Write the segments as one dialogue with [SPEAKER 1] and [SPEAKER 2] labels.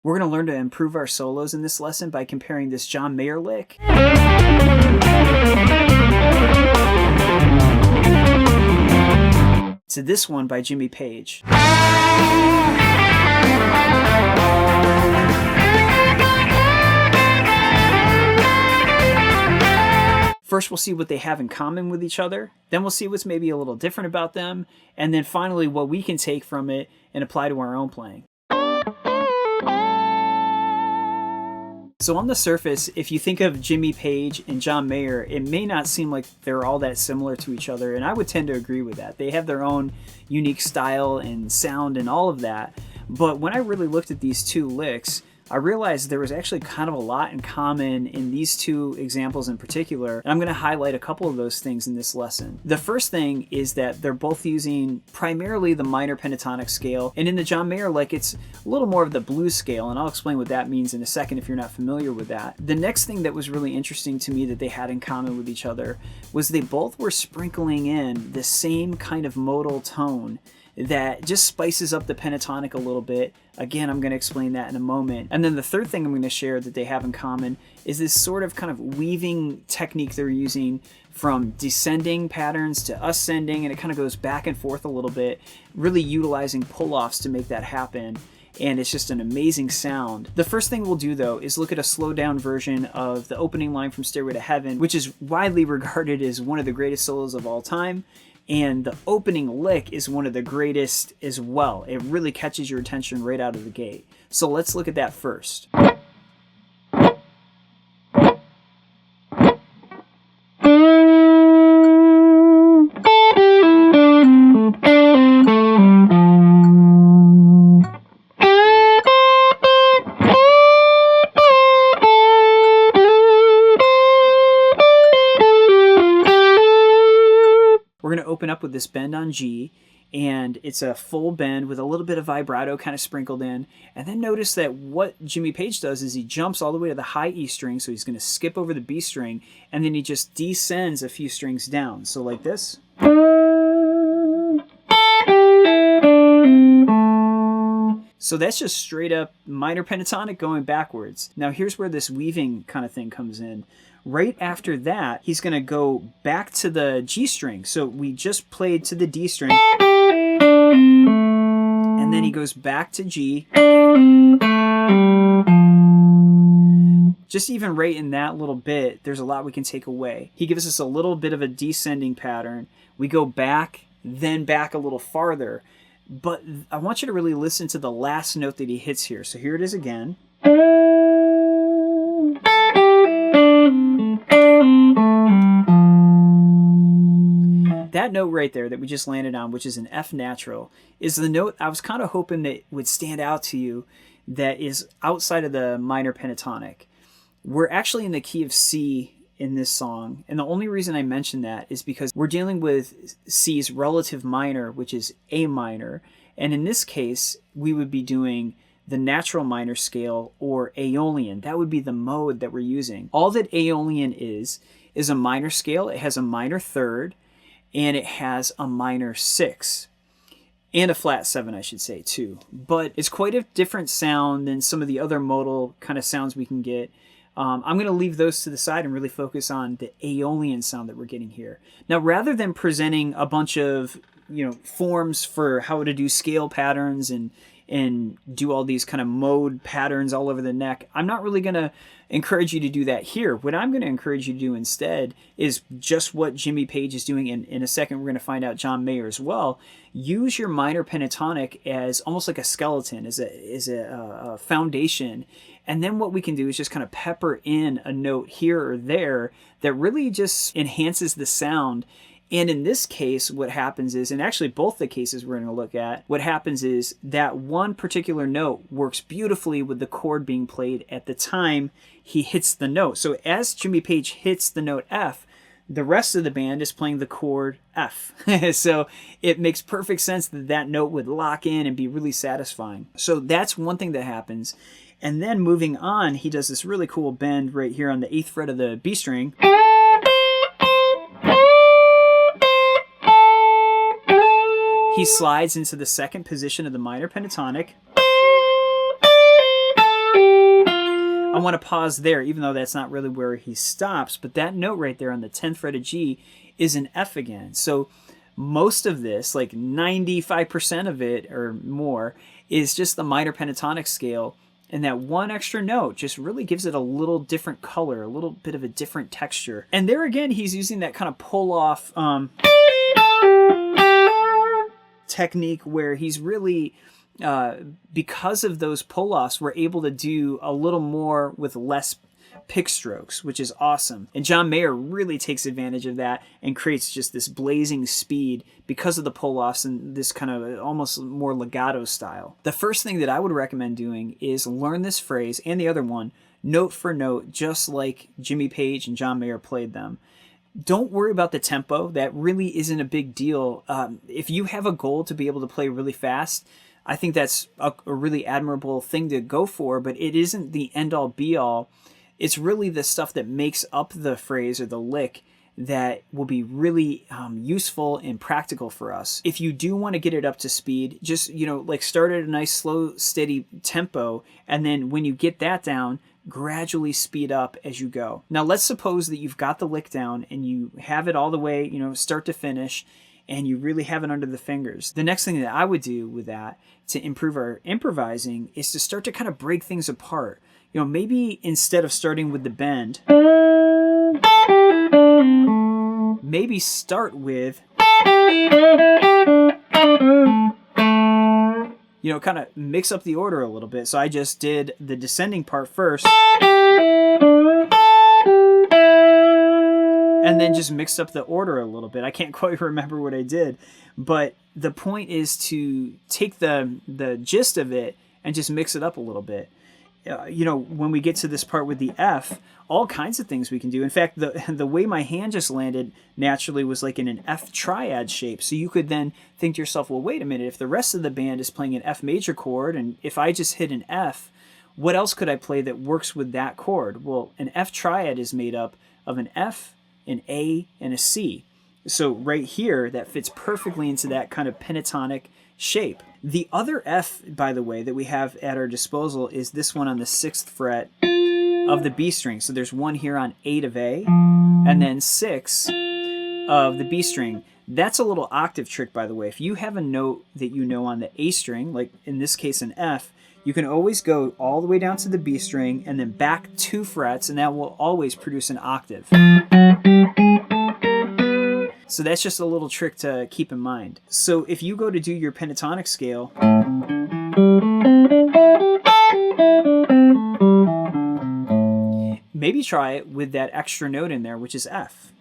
[SPEAKER 1] We're going to learn to improve our solos in this lesson by comparing this John Mayer lick to this one by Jimmy Page. First, we'll see what they have in common with each other. Then we'll see what's maybe a little different about them. And then finally, what we can take from it and apply to our own playing. So on the surface, if you think of Jimmy Page and John Mayer, it may not seem like they're all that similar to each other, and I would tend to agree with that. They have their own unique style and sound and all of that, but when I really looked at these two licks, I realized there was actually kind of a lot in common in these two examples in particular, and I'm going to highlight a couple of those things in this lesson. The first thing is that they're both using primarily the minor pentatonic scale, and in the John Mayer lick, it's a little more of the blues scale, and I'll explain what that means in a second if you're not familiar with that. The next thing that was really interesting to me that they had in common with each other was they both were sprinkling in the same kind of modal tone that just spices up the pentatonic a little bit. Again, I'm going to explain that in a moment. And then the third thing I'm going to share that they have in common is this sort of kind of weaving technique they're using from descending patterns to ascending, and it kind of goes back and forth a little bit, really utilizing pull-offs to make that happen. And it's just an amazing sound. The first thing we'll do, though, is look at a slowed down version of the opening line from Stairway to Heaven, which is widely regarded as one of the greatest solos of all time. And the opening lick is one of the greatest as well. It really catches your attention right out of the gate. So let's look at that first. We're going to open up with this bend on G, and it's a full bend with a little bit of vibrato kind of sprinkled in. And then notice that what Jimmy Page does is he jumps all the way to the high E string, so he's going to skip over the B string, and then he just descends a few strings down. So like this. So that's just straight up minor pentatonic going backwards. Now here's where this weaving kind of thing comes in. Right after that, he's going to go back to the G string. So we just played to the D string. And then he goes back to G. Just even right in that little bit, there's a lot we can take away. He gives us a little bit of a descending pattern. We go back, then back a little farther. But I want you to really listen to the last note that he hits here. So here it is again. That note right there that we just landed on, which is an F natural, is the note I was kind of hoping that would stand out to you that is outside of the minor pentatonic. We're actually in the key of C in this song, and the only reason I mention that is because we're dealing with C's relative minor, which is A minor, and in this case, we would be doing the natural minor scale or Aeolian. That would be the mode that we're using. All that Aeolian is a minor scale. It has a minor third, and it has a minor 6 and a flat 7, I should say, too. But it's quite a different sound than some of the other modal kind of sounds we can get. I'm going to leave those to the side and really focus on the Aeolian sound that we're getting here. Now, rather than presenting a bunch of forms for how to do scale patterns and do all these kind of mode patterns all over the neck, I'm not really going to encourage you to do that here. What I'm going to encourage you to do instead is just what Jimmy Page is doing. In a second, we're going to find out John Mayer as well. Use your minor pentatonic as almost like a skeleton, as a foundation. And then what we can do is just kind of pepper in a note here or there that really just enhances the sound. And in this case, what happens is, and actually both the cases we're going to look at, what happens is that one particular note works beautifully with the chord being played at the time he hits the note. So as Jimmy Page hits the note F, the rest of the band is playing the chord F. So it makes perfect sense that that note would lock in and be really satisfying. So that's one thing that happens. And then moving on, he does this really cool bend right here on the 8th fret of the B string. He slides into the second position of the minor pentatonic. I want to pause there, even though that's not really where he stops. But that note right there on the 10th fret of G is an F again. So most of this, like 95% of it or more, is just the minor pentatonic scale. And that one extra note just really gives it a little different color, a little bit of a different texture. And there again, he's using that kind of pull-off technique where he's really, because of those pull-offs, we're able to do a little more with less pick strokes, which is awesome. And John Mayer really takes advantage of that and creates just this blazing speed because of the pull-offs and this kind of almost more legato style. The first thing that I would recommend doing is learn this phrase and the other one note for note, just like Jimmy Page and John Mayer played them. Don't worry about the tempo. That really isn't a big deal. If you have a goal to be able to play really fast, I think that's a really admirable thing to go for, but it isn't the end-all be-all. It's really the stuff that makes up the phrase or the lick that will be really useful and practical for us. If you do want to get it up to speed, just, like start at a nice slow, steady tempo, and then when you get that down, gradually speed up as you go. Now let's suppose that you've got the lick down and you have it all the way, start to finish, and you really have it under the fingers. The next thing that I would do with that to improve our improvising is to start to kind of break things apart. Maybe instead of starting with the bend, maybe start with, kind of mix up the order a little bit. So I just did the descending part first, and then just mixed up the order a little bit. I can't quite remember what I did, but the point is to take the gist of it and just mix it up a little bit. When we get to this part with the F, all kinds of things we can do. In fact, the way my hand just landed naturally was like in an F triad shape. So you could then think to yourself, well, wait a minute, if the rest of the band is playing an F major chord, and if I just hit an F, what else could I play that works with that chord? Well, an F triad is made up of an F, an A, and a C. So right here, that fits perfectly into that kind of pentatonic shape. The other F, by the way, that we have at our disposal is this one on the 6th fret of the B string. So there's one here on 8 of A, and then 6 of the B string. That's a little octave trick, by the way. If you have a note that you know on the A string, like in this case an F, you can always go all the way down to the B string and then back 2 frets, and that will always produce an octave. So that's just a little trick to keep in mind. So if you go to do your pentatonic scale, maybe try it with that extra note in there, which is F.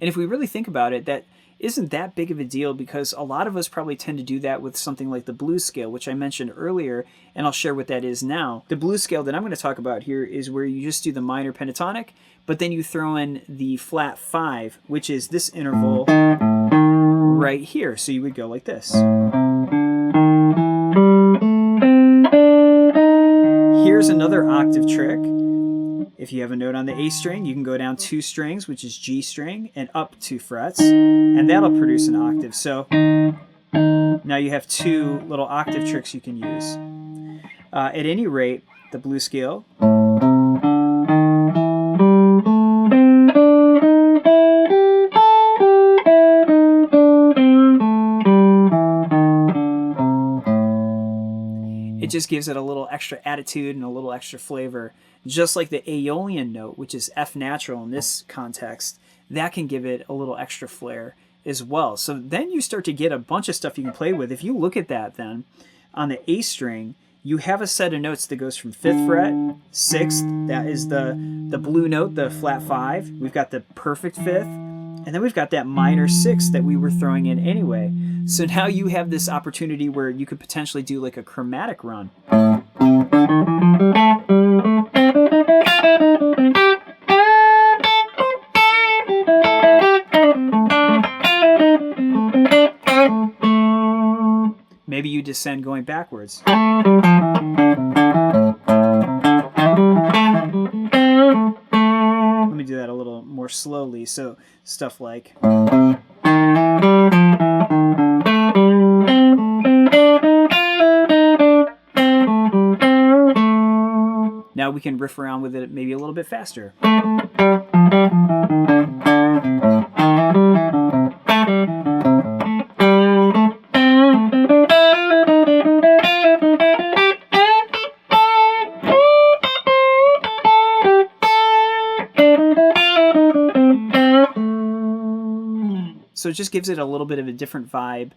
[SPEAKER 1] And if we really think about it, that isn't that big of a deal, because a lot of us probably tend to do that with something like the blues scale, which I mentioned earlier, and I'll share what that is now. The blues scale that I'm going to talk about here is where you just do the minor pentatonic, but then you throw in the flat 5, which is this interval right here. So you would go like this. Here's another octave trick. If you have a note on the A string, you can go down 2 strings, which is G string, and up 2 frets, and that'll produce an octave. So now you have 2 little octave tricks you can use. At any rate, the blues scale. It just gives it a little extra attitude and a little extra flavor. Just like the Aeolian note, which is F natural in this context, that can give it a little extra flair as well. So then you start to get a bunch of stuff you can play with. If you look at that then, on the A string, you have a set of notes that goes from 5th fret, 6th, that is the blue note, the flat 5. We've got the perfect 5th, and then we've got that minor 6th that we were throwing in anyway. So now you have this opportunity where you could potentially do like a chromatic run. Maybe you descend going backwards. Let me do that a little more slowly. So stuff like... we can riff around with it maybe a little bit faster. So it just gives it a little bit of a different vibe,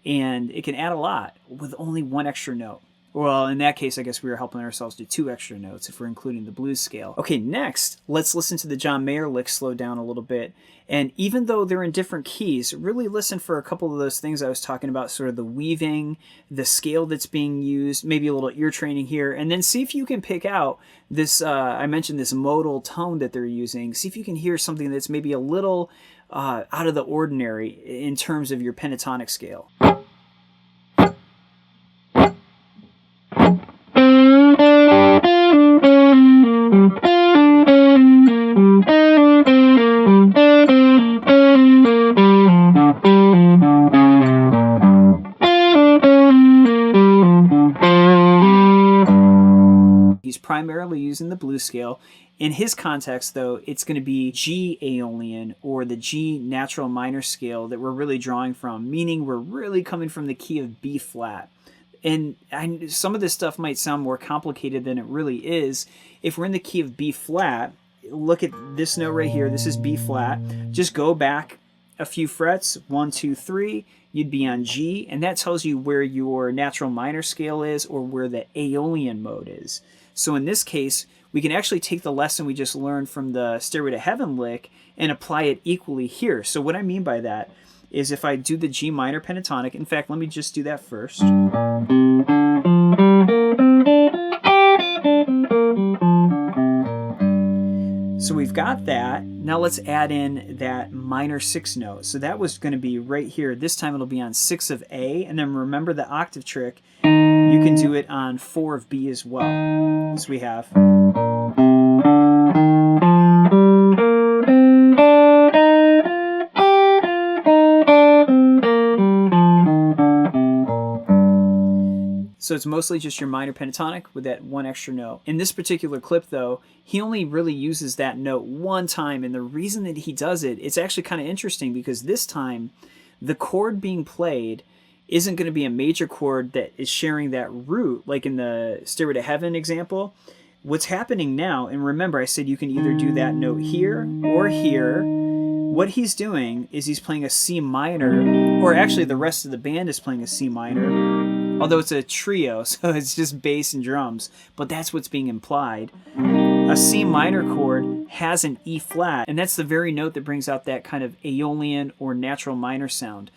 [SPEAKER 1] and it can add a lot with only one extra note. Well, in that case, I guess we were helping ourselves do 2 extra notes if we're including the blues scale. Okay, next, let's listen to the John Mayer lick slowed down a little bit. And even though they're in different keys, really listen for a couple of those things I was talking about, sort of the weaving, the scale that's being used, maybe a little ear training here, and then see if you can pick out this, I mentioned this modal tone that they're using. See if you can hear something that's maybe a little out of the ordinary in terms of your pentatonic scale. He's primarily using the blues scale. In his context, though, it's going to be G Aeolian, or the G natural minor scale that we're really drawing from, meaning we're really coming from the key of B flat. And some of this stuff might sound more complicated than it really is. If we're in the key of B flat, look at this note right here. This is B flat. Just go back a few frets, 1, 2, 3. You'd be on G, and that tells you where your natural minor scale is or where the Aeolian mode is. So in this case, we can actually take the lesson we just learned from the Stairway to Heaven lick and apply it equally here. So what I mean by that is if I do the G minor pentatonic, in fact, let me just do that first. So we've got that. Now let's add in that minor 6 note. So that was going to be right here. This time it'll be on 6 of A. And then remember the octave trick. You can do it on 4 of B as well. So we have. So it's mostly just your minor pentatonic with that 1 extra note. In this particular clip, though, he only really uses that note 1 time, and the reason that he does it, it's actually kind of interesting because this time, the chord being played isn't going to be a major chord that is sharing that root, like in the Stairway to Heaven example. What's happening now, and remember I said you can either do that note here or here. What he's doing is he's playing a C minor, or actually the rest of the band is playing a C minor, although it's a trio, so it's just bass and drums, but that's what's being implied. A C minor chord has an E flat, and that's the very note that brings out that kind of Aeolian or natural minor sound.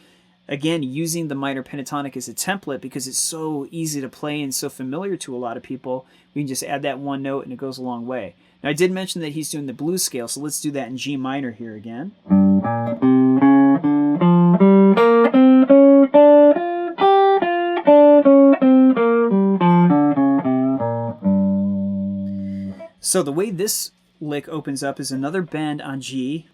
[SPEAKER 1] Again, using the minor pentatonic as a template because it's so easy to play and so familiar to a lot of people, we can just add that 1 note and it goes a long way. Now, I did mention that he's doing the blues scale, so let's do that in G minor here again. So the way this lick opens up is another bend on G.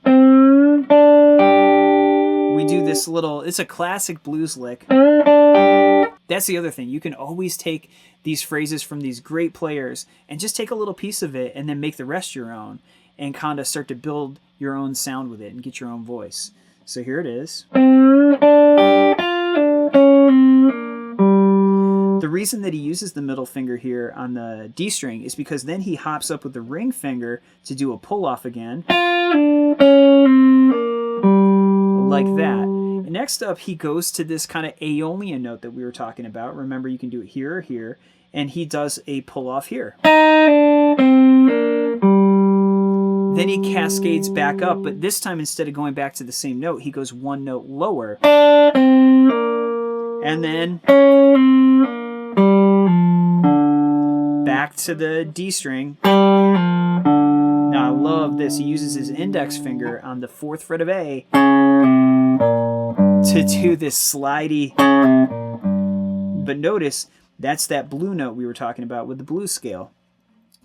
[SPEAKER 1] We do this little, it's a classic blues lick. That's the other thing. You can always take these phrases from these great players and just take a little piece of it and then make the rest your own and kind of start to build your own sound with it and get your own voice. So here it is. The reason that he uses the middle finger here on the D string is because then he hops up with the ring finger to do a pull off again. Like that. And next up, he goes to this kind of Aeolian note that we were talking about. Remember, you can do it here or here. And he does a pull off here. Then he cascades back up, but this time instead of going back to the same note, he goes 1 note lower. And then back to the D string. Now I love this. He uses his index finger on the 4th fret of A to do this slidey. But notice, that's that blue note we were talking about with the blues scale.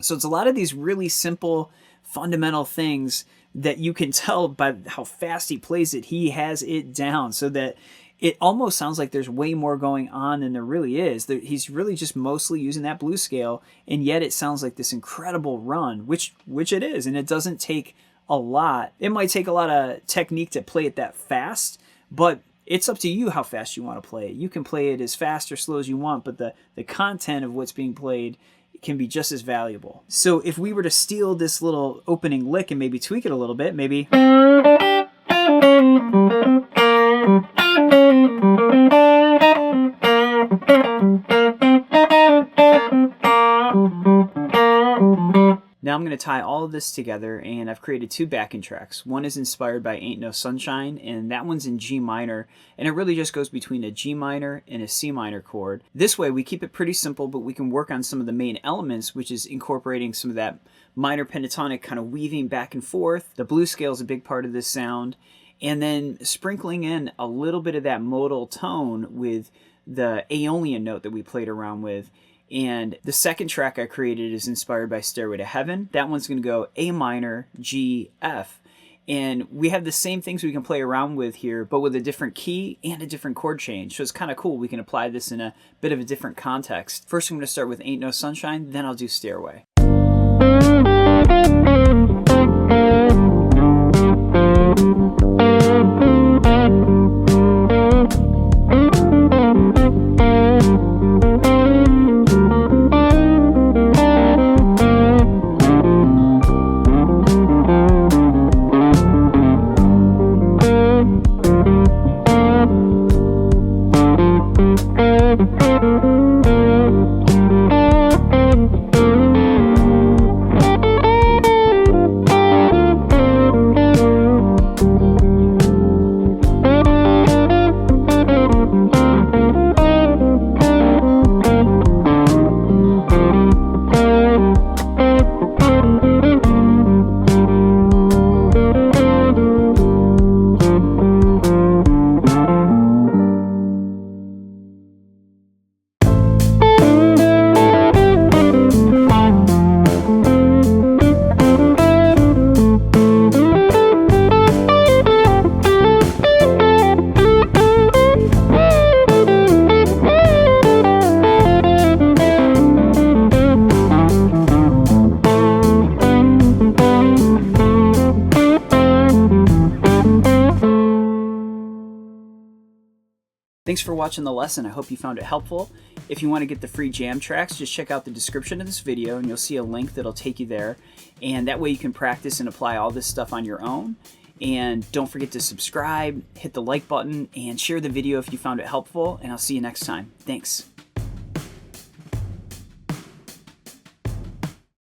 [SPEAKER 1] So it's a lot of these really simple, fundamental things that you can tell by how fast he plays it. He has it down so that it almost sounds like there's way more going on than there really is. He's really just mostly using that blues scale, and yet it sounds like this incredible run, which it is, and it doesn't take a lot. It might take a lot of technique to play it that fast, but it's up to you how fast you want to play it. You can play it as fast or slow as you want, but the content of what's being played can be just as valuable. So if we were to steal this little opening lick and maybe tweak it a little bit, maybe... Now I'm going to tie all of this together, and I've created 2 backing tracks. One is inspired by Ain't No Sunshine, and that one's in G minor, and it really just goes between a G minor and a C minor chord. This way we keep it pretty simple, but we can work on some of the main elements, which is incorporating some of that minor pentatonic kind of weaving back and forth. The blues scale is a big part of this sound, and then sprinkling in a little bit of that modal tone with the Aeolian note that we played around with. And the second track I created is inspired by Stairway to Heaven. That one's going to go A minor, G, F. And we have the same things we can play around with here, but with a different key and a different chord change. So it's kind of cool. We can apply this in a bit of a different context. First, I'm going to start with Ain't No Sunshine, then I'll do Stairway. Thanks for watching the lesson. I hope you found it helpful. If you want to get the free jam tracks, just check out the description of this video and you'll see a link that'll take you there. And that way you can practice and apply all this stuff on your own. And don't forget to subscribe, hit the like button, and share the video if you found it helpful. And I'll see you next time. Thanks.